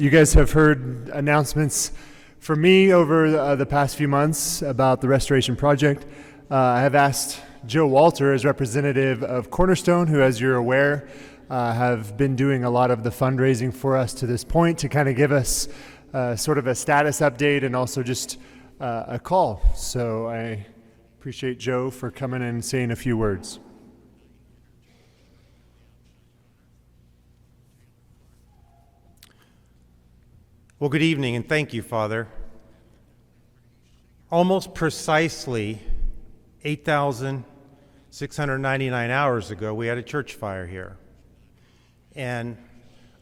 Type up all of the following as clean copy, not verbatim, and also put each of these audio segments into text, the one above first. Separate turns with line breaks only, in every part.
You guys have heard announcements from me over the past few months about the restoration project. I have asked Joe Walter, as representative of Cornerstone, who, as you're aware, have been doing a lot of the fundraising for us to this point, to kind of give us sort of a status update and also just a call. So I appreciate Joe for coming and saying a few words.
Well, good evening, and thank you, Father. Almost precisely 8,699 hours ago, we had a church fire here. And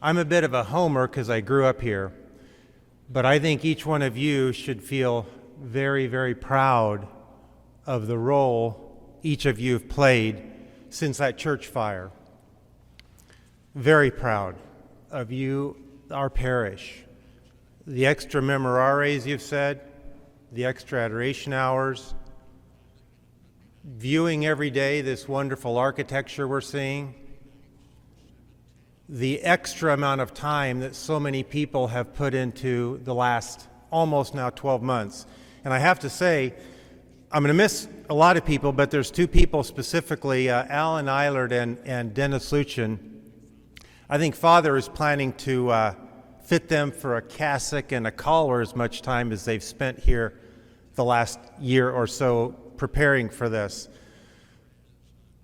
I'm a bit of a homer because I grew up here, but I think each one of you should feel very, very proud of the role each of you have played since that church fire. Very proud of you, our parish. The extra memorares you've said, the extra adoration hours, viewing every day this wonderful architecture we're seeing, the extra amount of time that so many people have put into the last almost now 12 months. And I have to say, I'm going to miss a lot of people, but there's two people specifically, Alan Eilert and Dennis Luchin. I think Father is planning to fit them for a cassock and a collar as much time as they've spent here the last year or so preparing for this.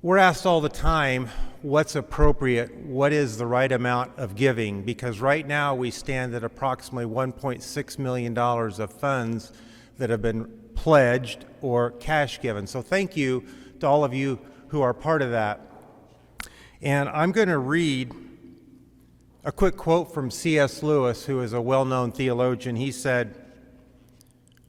We're asked all the time what's appropriate, what is the right amount of giving, because right now we stand at approximately $1.6 million of funds that have been pledged or cash given. So thank you to all of you who are part of that. And I'm going to read a quick quote from C.S. Lewis, who is a well-known theologian. He said,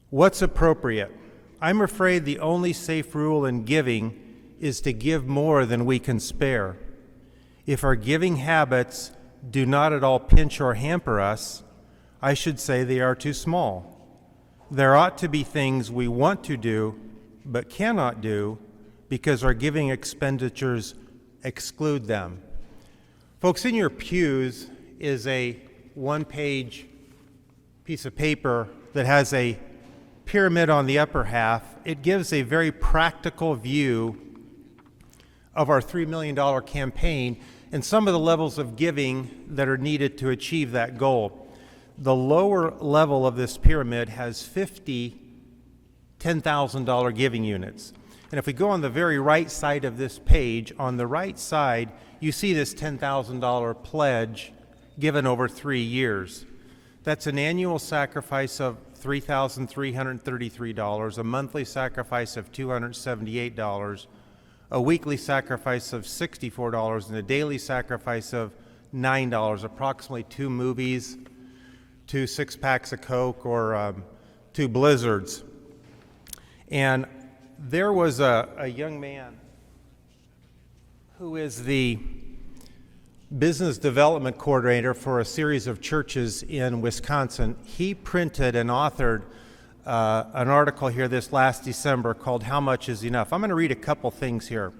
"What's appropriate? I'm afraid the only safe rule in giving is to give more than we can spare. If our giving habits do not at all pinch or hamper us, I should say they are too small. There ought to be things we want to do but cannot do because our giving expenditures exclude them." Folks, in your pews is a one-page piece of paper that has a pyramid on the upper half. It gives a very practical view of our $3 million campaign and some of the levels of giving that are needed to achieve that goal. The lower level of this pyramid has 50 $10,000 giving units. And if we go on the very right side of this page, on the right side, you see this $10,000 pledge given over 3 years. That's an annual sacrifice of $3,333, a monthly sacrifice of $278, a weekly sacrifice of $64, and a daily sacrifice of $9, approximately 2 movies, 2 six-packs of Coke, or 2 Blizzards. And there was a young man who is the business development coordinator for a series of churches in Wisconsin. He printed and authored an article here this last December called "How Much is Enough?" I'm going to read a couple things here.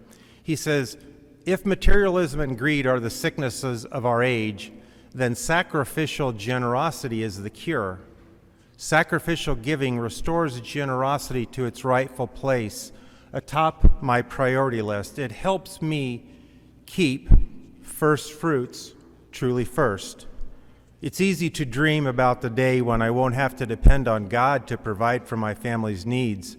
He says, "If materialism and greed are the sicknesses of our age, then sacrificial generosity is the cure. Sacrificial giving restores generosity to its rightful place atop my priority list. It helps me keep first fruits truly first. It's easy to dream about the day when I won't have to depend on God to provide for my family's needs.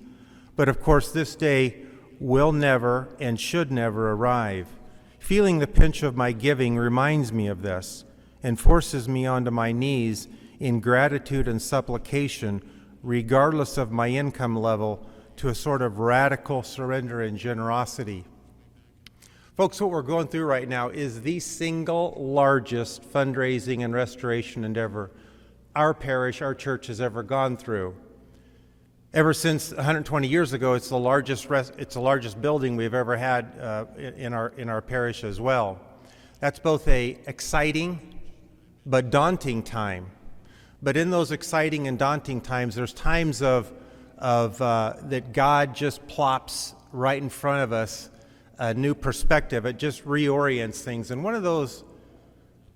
But of course, this day will never and should never arrive. Feeling the pinch of my giving reminds me of this and forces me onto my knees in gratitude and supplication, regardless of my income level, to a sort of radical surrender and generosity." Folks, what we're going through right now is the single largest fundraising and restoration endeavor our parish, our church has ever gone through. Ever since 120 years ago, it's the largest building we've ever had in our parish as well. That's both a exciting but daunting time. But in those exciting and daunting times, there's times of that God just plops right in front of us a new perspective. It just reorients things. And one of those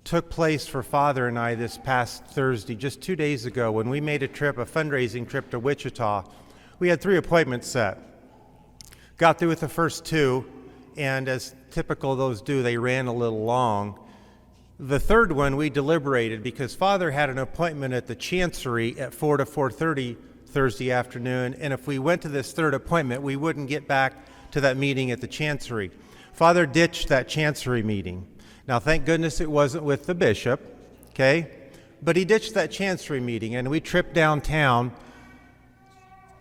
took place for Father and I this past Thursday, just 2 days ago, when we made a fundraising trip to Wichita. We had 3 appointments set. Got through with the first 2, and as typical those do, they ran a little long. The third one we deliberated because Father had an appointment at the Chancery at 4 to 4:30 Thursday afternoon, and if we went to this third appointment, we wouldn't get back to that meeting at the Chancery. Father ditched that Chancery meeting. Now, thank goodness it wasn't with the bishop, okay? But he ditched that Chancery meeting, and we tripped downtown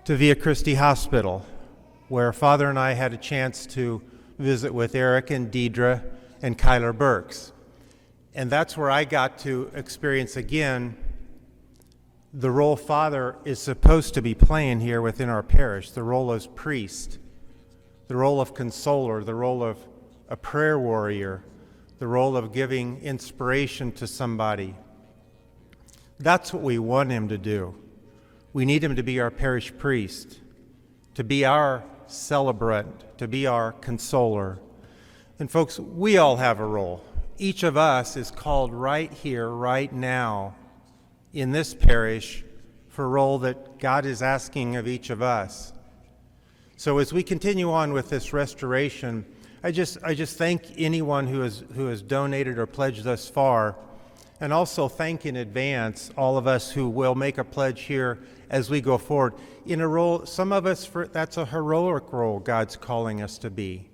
to Via Christi Hospital, where Father and I had a chance to visit with Eric and Deidre and Kyler Burks. And that's where I got to experience again the role Father is supposed to be playing here within our parish, the role as priest, the role of consoler, the role of a prayer warrior, the role of giving inspiration to somebody. That's what we want him to do. We need him to be our parish priest, to be our celebrant, to be our consoler. And folks, we all have a role. Each of us is called right here, right now, in this parish for a role that God is asking of each of us. So as we continue on with this restoration, I just thank anyone who has donated or pledged thus far, and also thank in advance all of us who will make a pledge here as we go forward. In a role, some of us, that's a heroic role God's calling us to be.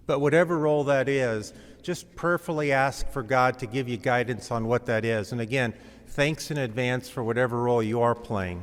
But whatever role that is, just prayerfully ask for God to give you guidance on what that is. And again, thanks in advance for whatever role you are playing.